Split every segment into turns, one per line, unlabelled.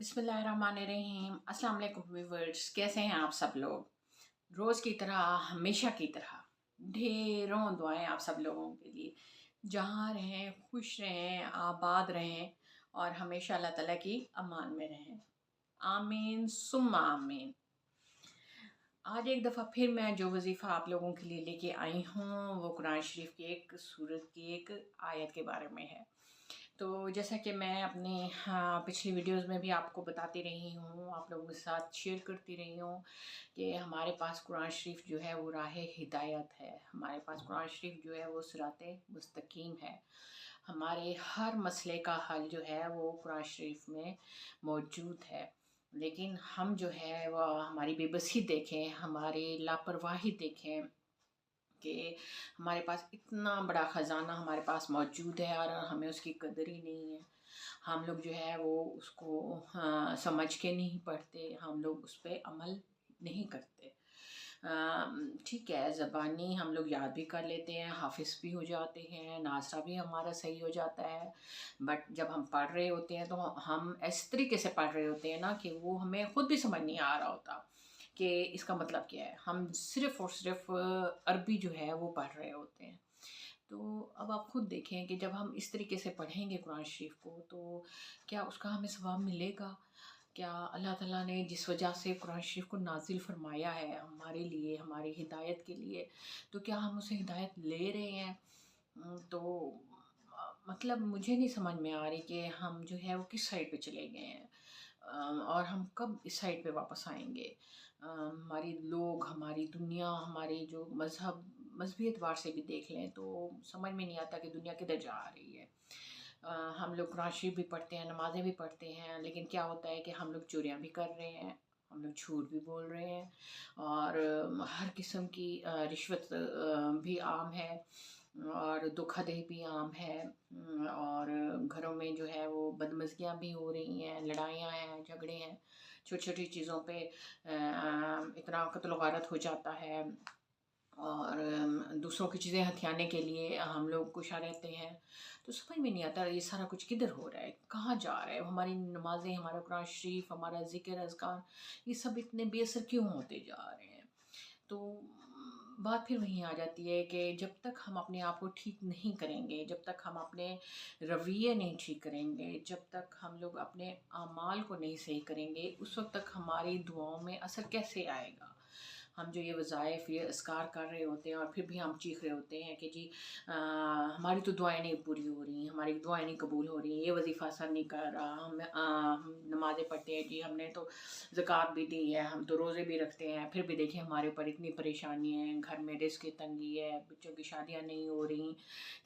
बिस्मिल्लाहिर्रहमानिर्रहीम। अस्सलाम वालेकुम व्यूअर्स, कैसे हैं आप सब लोग। रोज़ की तरह, हमेशा की तरह ढेरों दुआएं आप सब लोगों के लिए। जहाँ रहें खुश रहें, आबाद रहें और हमेशा अल्लाह ताला की अमान में रहें। आमीन सुम्मा आमीन। आज एक दफ़ा फिर मैं जो वज़ीफ़ा आप लोगों के लिए लेके आई हूँ वो कुरान शरीफ की एक सूरत की एक आयत के बारे में है। तो जैसा कि मैं अपनी पिछली वीडियोस में भी आपको बताती रही हूँ, आप लोगों के साथ शेयर करती रही हूँ कि हमारे पास कुरान शरीफ जो है वो राह हिदायत है। हमारे पास कुरान शरीफ जो है वो सिराते मुस्तकीम है। हमारे हर मसले का हल जो है वो कुरान शरीफ में मौजूद है। लेकिन हम जो है वह हमारी बेबसी देखें, हमारी लापरवाही देखें कि हमारे पास इतना बड़ा ख़जाना हमारे पास मौजूद है और हमें उसकी कदर ही नहीं है। हम लोग जो है वो उसको समझ के नहीं पढ़ते, हम लोग उस पर अमल नहीं करते। ठीक है, ज़बानी हम लोग याद भी कर लेते हैं, हाफिज़ भी हो जाते हैं, नासरा भी हमारा सही हो जाता है। बट जब हम पढ़ रहे होते हैं तो हम इस तरीके से पढ़ रहे होते हैं ना कि वो हमें ख़ुद भी समझ नहीं आ रहा होता कि इसका मतलब क्या है। हम सिर्फ़ और सिर्फ अरबी जो है वो पढ़ रहे होते हैं। तो अब आप खुद देखें कि जब हम इस तरीके से पढ़ेंगे कुरान शरीफ को तो क्या उसका हमें सवाब मिलेगा? क्या अल्लाह ताला ने जिस वजह से कुरान शरीफ को नाज़िल फ़रमाया है हमारे लिए, हमारी हिदायत के लिए, तो क्या हम उसे हिदायत ले रहे हैं? तो मतलब मुझे नहीं समझ में आ रही कि हम जो है वो किस साइड पे चले गए हैं। और हम कब इस साइड पे वापस आएँगे। हमारी लोग, हमारी दुनिया, हमारी जो मज़हबी एतबार से भी देख लें तो समझ में नहीं आता कि दुनिया किधर जा रही है। हम लोग कुरान शरीफ भी पढ़ते हैं, नमाज़ें भी पढ़ते हैं, लेकिन क्या होता है कि हम लोग चोरियाँ भी कर रहे हैं, हम लोग झूठ भी बोल रहे हैं और हर किस्म की रिश्वत भी आम है और धोखाधड़ी भी आम है। और घरों में जो है वो बदमज़गियाँ भी हो रही हैं, लड़ाइयाँ हैं, झगड़े हैं, छोटी-छोटी चीज़ों पे इतना कत्ल गारत हो जाता है और दूसरों की चीज़ें हथियाने के लिए हम लोग कोशा रहते हैं। तो समझ में नहीं आता ये सारा कुछ किधर हो रहा है, कहाँ जा रहा है। हमारी नमाज़ें, हमारा कुरान शरीफ, हमारा ज़िक्र अज़कार, ये सब इतने बेअसर क्यों होते जा रहे हैं। तो बात फिर वहीं आ जाती है कि जब तक हम अपने आप को ठीक नहीं करेंगे, जब तक हम अपने रवैये नहीं ठीक करेंगे, जब तक हम लोग अपने अमाल को नहीं सही करेंगे, उस वक़्त तक हमारी दुआओं में असर कैसे आएगा। हम जो ये वज़ाइफ़, ये अज़कार कर रहे होते हैं और फिर भी हम चीख रहे होते हैं कि जी हमारी तो दुआएँ नहीं पूरी हो रही, हमारी दुआएँ नहीं कबूल हो रही, ये वज़ीफ़ा असर नहीं कर रहा, हम नमाज़ें पढ़ते हैं जी, हमने तो ज़कात भी दी है, हम तो रोज़े भी रखते हैं, फिर भी देखिए हमारे ऊपर इतनी परेशानी है, घर में रिज़्क़ की तंगी है, बच्चों की शादियाँ नहीं हो रही,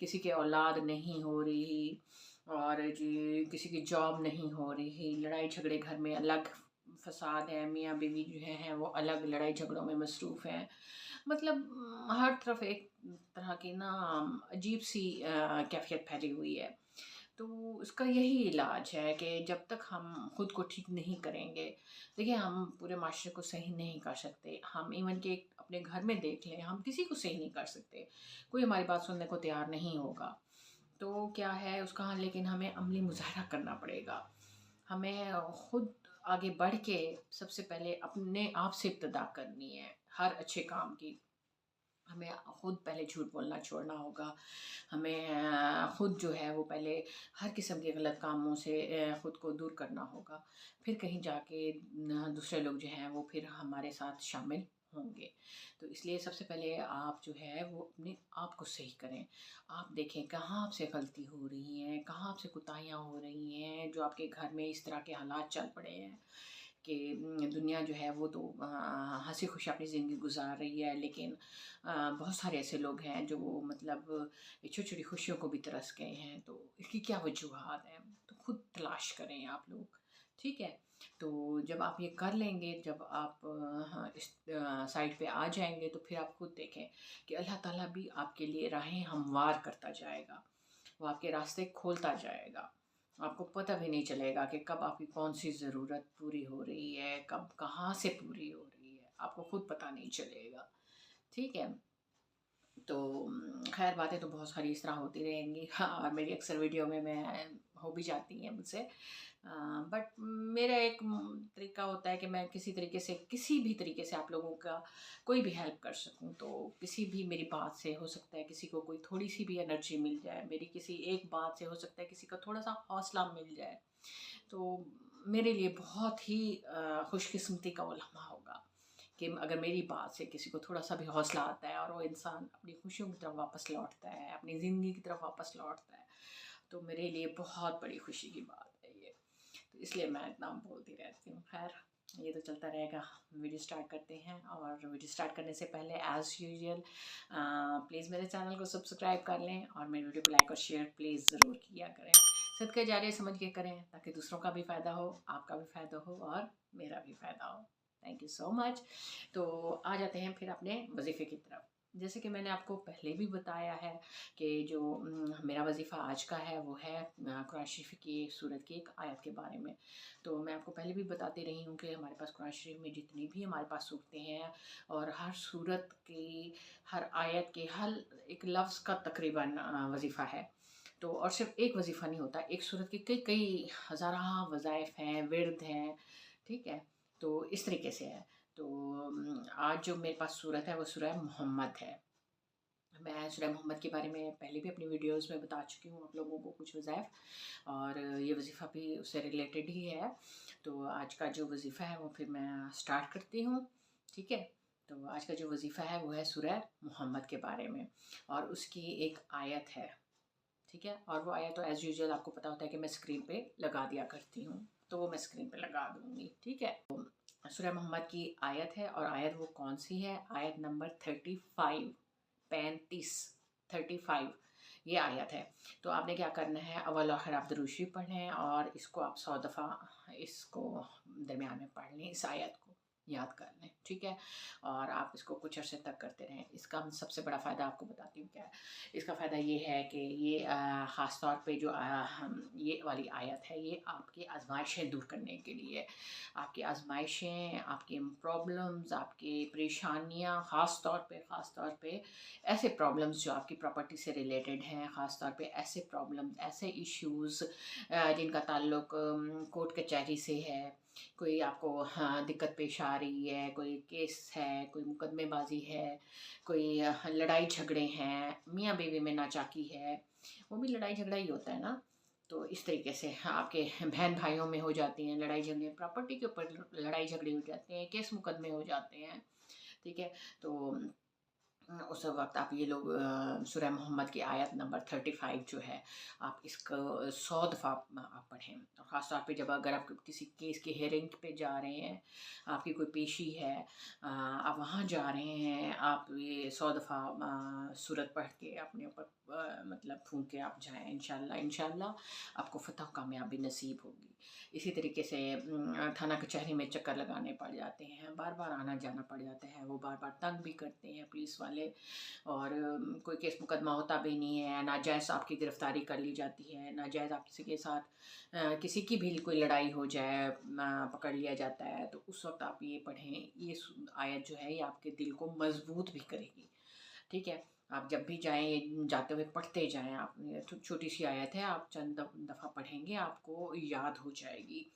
किसी की औलाद नहीं हो रही और जी किसी की जॉब नहीं हो रही, लड़ाई झगड़े घर में अलग फ़साद है, मियाँ बीवी जो हैं वो अलग लड़ाई झगड़ों में मसरूफ़ हैं। मतलब हर तरफ एक तरह की ना अजीब-सी कैफ़ियत फैली हुई है। तो इसका यही इलाज है कि जब तक हम खुद को ठीक नहीं करेंगे, देखिए हम पूरे माशरे को सही नहीं कर सकते। हम इवन कि अपने घर में देख लें, हम किसी को सही नहीं कर सकते। कोई हमारी बात सुनने को तैयार नहीं होगा। तो क्या है उसका हल, लेकिन हमें अमली मुज़ाहरा करना पड़ेगा। हमें खुद आगे बढ़ के सबसे पहले अपने आप से इब्तिदा करनी है हर अच्छे काम की। हमें खुद पहले झूठ बोलना छोड़ना होगा। हमें खुद जो है वो पहले हर किस्म के गलत कामों से खुद को दूर करना होगा। फिर कहीं जाके दूसरे लोग जो हैं वो फिर हमारे साथ शामिल होंगे। तो इसलिए सबसे पहले आप जो है वो अपने आप को सही करें। आप देखें कहाँ आपसे गलती हो रही है, कहाँ आपसे कोताहियाँ हो रही हैं, जो आपके घर में इस तरह के हालात चल पड़े हैं कि दुनिया जो है वो तो हँसी खुशी अपनी ज़िंदगी गुजार रही है, लेकिन बहुत सारे ऐसे लोग हैं जो मतलब छोटी-छोटी खुशियों को भी तरस गए हैं। तो इसकी क्या वजूहात हैं? तो खुद तलाश करें आप लोग, ठीक है? तो जब आप ये कर लेंगे, जब आप हाँ, इस साइड पे आ जाएँगे तो फिर आप खुद देखें कि अल्लाह ताला भी आपके लिए राहें हमवार करता जाएगा। वो आपके रास्ते खोलता जाएगा। आपको पता भी नहीं चलेगा कि कब आपकी कौन-सी ज़रूरत पूरी हो रही है, कब कहाँ से पूरी हो रही है, आपको खुद पता नहीं चलेगा, ठीक है? तो ख़ैर बातें तो बहुत सारी इस तरह होती रहेंगी। हाँ, और मेरी अक्सर वीडियो में मैं हो भी जाती हैं मुझसे, बट मेरा एक तरीका होता है कि मैं किसी भी तरीके से आप लोगों का कोई भी हेल्प कर सकूं। तो किसी भी मेरी बात से हो सकता है किसी को कोई थोड़ी सी भी एनर्जी मिल जाए, मेरी किसी एक बात से हो सकता है किसी का थोड़ा सा हौसला मिल जाए, तो मेरे लिए बहुत ही खुशकिस्मती का वो लम्हा होगा कि अगर मेरी बात से किसी को थोड़ा सा भी हौसला आता है और वो इंसान अपनी खुशियों की तरफ वापस लौटता है, अपनी ज़िंदगी की तरफ वापस लौटता है, तो मेरे लिए बहुत बड़ी खुशी की बात है ये। तो इसलिए मैं इतना बोलती रहती हूँ। खैर, ये तो चलता रहेगा। वीडियो स्टार्ट करते हैं, और वीडियो स्टार्ट करने से पहले एज़ यूजुअल प्लीज़ मेरे चैनल को सब्सक्राइब कर लें, और मेरे वीडियो को लाइक और शेयर प्लीज़ ज़रूर किया करें। सदका जारिया समझ के करें, ताकि दूसरों का भी फ़ायदा हो, आपका भी फ़ायदा हो और मेरा भी फ़ायदा हो। Thank you so much. तो आ जाते हैं फिर अपने वजीफ़े की तरफ। जैसे कि मैंने आपको पहले भी बताया है कि जो मेरा वजीफ़ा आज का है वो है कुरान शरीफ की सूरत की एक आयत के बारे में। तो मैं आपको पहले भी बताती रही हूँ कि हमारे पास कुरान शरीफ में जितनी भी हमारे पास सूरतें हैं, और हर सूरत की हर आयत के हर एक लफ्ज़ का तकरीबन वजीफ़ा है। तो और सिर्फ एक वजीफ़ा नहीं होता, एक सूरत के कई कई हज़ारा वज़ाइफ हैं, विर्द हैं, ठीक है। तो इस तरीके से है। तो आज जो मेरे पास सूरत है वो सूरह मोहम्मद है। मैं सूरह मोहम्मद के बारे में पहले भी अपनी वीडियोस में बता चुकी हूँ आप लोगों को कुछ वज़ाइफ, और ये वजीफ़ा भी उससे रिलेटेड ही है। तो आज का जो वजीफ़ा है वो फिर मैं स्टार्ट करती हूँ, ठीक है। तो आज का जो वजीफ़ा है वो है सूरह मोहम्मद के बारे में, और उसकी एक आयत है, ठीक है। और वो आयत तो एज़ यूजुअल आपको पता होता है कि मैं स्क्रीन पे लगा दिया करती हूँ, तो वो मैं स्क्रीन पे लगा दूँगी, ठीक है। सूरह मोहम्मद की आयत है, और आयत वो कौन सी है? आयत नंबर 35, 35 ये आयत है। तो आपने क्या करना है, अव्वल आखिर आप दुरूद शरीफ पढ़ें, और इसको आप 100 दफ़ा इसको दरमियान में पढ़ लें, इस आयत को याद कर लें, ठीक है। और आप इसको कुछ अरसे तक करते रहें। इसका सबसे बड़ा फ़ायदा आपको बताती हूँ क्या है। इसका फ़ायदा ये है कि ये ख़ास तौर पे जो ये वाली आयत है, ये आपकी आज़माइशें दूर करने के लिए, आपकी आज़माइशें, आपकी प्रॉब्लम्स, आपकी परेशानियाँ, ख़ास तौर पे ऐसे प्रॉब्लम्स जो आपकी प्रॉपर्टी से रिलेटेड हैं, ख़ास तौर पे ऐसे प्रॉब्लम्स, ऐसे इश्यूज़ जिनका ताल्लुक कोर्ट कचहरी से है, कोई आपको हाँ दिक्कत पेश आ रही है, कोई केस है, कोई मुकदमेबाजी है, कोई लड़ाई झगड़े हैं, मियाँ बीवी में नाचाकी है, वो भी लड़ाई झगड़ा ही होता है ना। तो इस तरीके से आपके बहन भाइयों में हो जाती हैं लड़ाई झगड़े, प्रॉपर्टी के ऊपर लड़ाई झगड़े हो जाते हैं, केस मुकदमे हो जाते हैं, ठीक है। तो उस वक़्त आप ये लोग सूरह मोहम्मद की आयत नंबर 35 जो है, आप इसको 100 दफ़ा आप पढ़ें। और ख़ास तौर पे जब अगर आप किसी केस की हियरिंग पे जा रहे हैं, आपकी कोई पेशी है, आप वहाँ जा रहे हैं, आप ये 100 दफ़ा सूरत पढ़ के अपने ऊपर मतलब फूँक के आप जाएँ, इंशाअल्लाह इंशाअल्लाह आपको फ़तह कामयाबी नसीब होगी। इसी तरीके से थाना कचहरी में चक्कर लगाने पड़ जाते हैं, बार-बार आना जाना पड़ जाता है, वो बार-बार तंग भी करते हैं पुलिस वाले, और कोई केस मुकदमा होता भी नहीं है, नाजायज़ आपकी गिरफ़्तारी कर ली जाती है, नाजायज़ आप किसी के साथ किसी की भी कोई लड़ाई हो जाए, पकड़ लिया जाता है, तो उस वक़्त आप ये पढ़ें। ये आयत जो है ये आपके दिल को मज़बूत भी करेगी, ठीक है। आप जब भी जाएँ, ये जाते हुए पढ़ते जाएँ आप। छोटी सी आयत है, आप चंद दफ़ा पढ़ेंगे आपको याद हो जाएगी,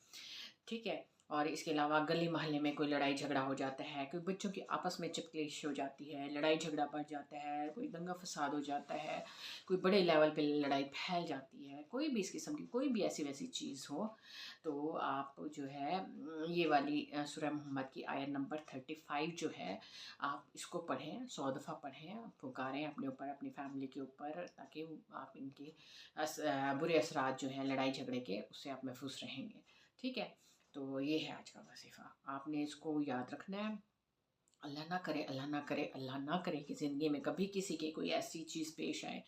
ठीक है। और इसके अलावा गली मोहल्ले में कोई लड़ाई झगड़ा हो जाता है, कोई बच्चों की आपस में चिपकलिश हो जाती है, लड़ाई झगड़ा बढ़ जाता है, कोई दंगा फसाद हो जाता है, कोई बड़े लेवल पे लड़ाई फैल जाती है, कोई भी इस किस्म की कोई भी ऐसी वैसी चीज़ हो, तो आप जो है ये वाली सूरह मोहम्मद की आयत नंबर 35 जो है, आप इसको पढ़ें, 100 दफ़ा पढ़ें, पुकारें अपने ऊपर, अपनी फैमिली के ऊपर, ताकि आप इनके बुरे असरात जो हैं लड़ाई झगड़े के, उससे आप महफूज रहेंगे, ठीक है। तो ये है आज का वजीफ़ा, आपने इसको याद रखना है। अल्लाह ना करे, अल्लाह ना करे, अल्लाह ना करे कि ज़िंदगी में कभी किसी की कोई ऐसी चीज़ पेश आए,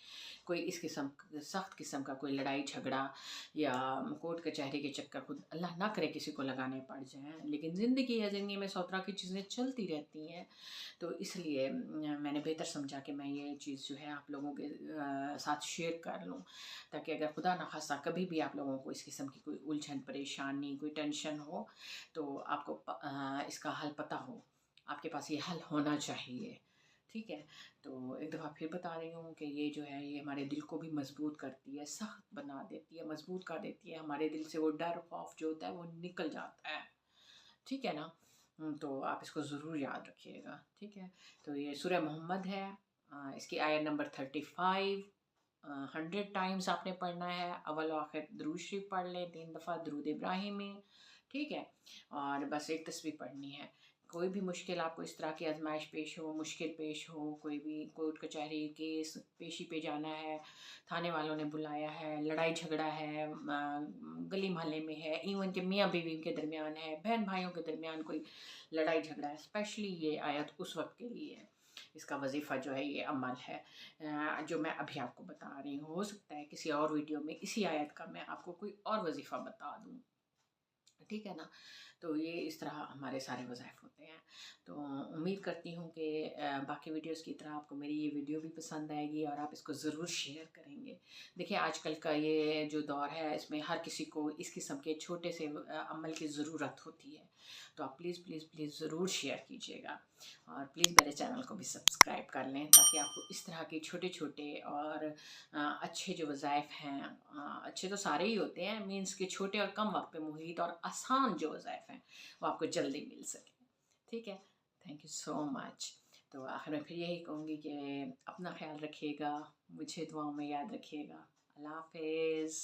कोई इस किस्म सख्त किस्म का कोई लड़ाई झगड़ा या कोर्ट कचहरी के चक्कर खुद अल्लाह ना करे किसी को लगाने पड़ जाएँ। लेकिन ज़िंदगी है, ज़िंदगी में 100 तरह की चीज़ें चलती रहती हैं, तो इसलिए मैंने बेहतर समझा कि मैं ये चीज़ जो है आप लोगों के साथ शेयर कर लूँ, ताकि अगर खुदा न खास्ता कभी भी आप लोगों को इस किस्म की कोई उलझन, परेशानी, कोई टेंशन हो, तो आपको इसका हल पता हो, आपके पास ये हल होना चाहिए, ٹھیک ہے، تو ایک دفعہ پھر بتا رہی ہوں کہ یہ جو ہے یہ ہمارے دل کو بھی مضبوط کرتی ہے، سخت بنا دیتی ہے، مضبوط کر دیتی ہے، ہمارے دل سے وہ ڈر خوف جو ہوتا ہے وہ نکل جاتا ہے، ٹھیک ہے نا؟ تو آپ اس کو ضرور یاد رکھیے گا، ٹھیک ہے؟ تو یہ سورہ محمد ہے، اس کی آیت نمبر 35، 100 ٹائمز آپ نے پڑھنا ہے، اول و آخر درود شریف پڑھ لیں، 3 دفعہ درود ابراہیمی، ٹھیک ہے؟ اور بس ایک تسبیح پڑھنی ہے۔ کوئی بھی مشکل آپ کو اس طرح کی آزمائش پیش ہو، مشکل پیش ہو، کوئی بھی کورٹ کچہری کیس پیشی پہ جانا ہے، تھانے والوں نے بلایا ہے، لڑائی جھگڑا ہے، گلی محلے میں ہے، ایون کہ میاں بیوی کے درمیان ہے، بہن بھائیوں کے درمیان کوئی لڑائی جھگڑا ہے، اسپیشلی یہ آیت اس وقت کے لیے ہے۔ اس کا وظیفہ جو ہے یہ عمل ہے جو میں ابھی آپ کو بتا رہی ہوں، ہو سکتا ہے کسی اور ویڈیو میں اسی آیت کا میں آپ کو کوئی اور وظیفہ بتا دوں، ٹھیک ہے نا؟ تو یہ اس طرح ہمارے سارے وظائف ہوتے ہیں۔ تو امید کرتی ہوں کہ باقی ویڈیوز کی طرح آپ کو میری یہ ویڈیو بھی پسند آئے گی اور آپ اس کو ضرور شیئر کریں گے۔ دیکھیں آج کل کا یہ جو دور ہے اس میں ہر کسی کو اس قسم کے چھوٹے سے عمل کی ضرورت ہوتی ہے، تو آپ پلیز پلیز پلیز ضرور شیئر کیجیے گا، اور پلیز میرے چینل کو بھی سبسکرائب کر لیں تاکہ آپ کو اس طرح کے چھوٹے چھوٹے اور اچھے جو وظائف ہیں، اچھے تو سارے ہی ہوتے ہیں، مینس کہ چھوٹے اور کم وقت پہ محیط اور آسان جو وظائف ہیں وہ آپ کو جلدی مل سکیں، ٹھیک ہے؟ تھینک یو سو مچ۔ تو آخر میں پھر یہی کہوں گی کہ اپنا خیال رکھیے گا، مجھے دعاؤں میں یاد رکھیے گا۔ اللہ حافظ۔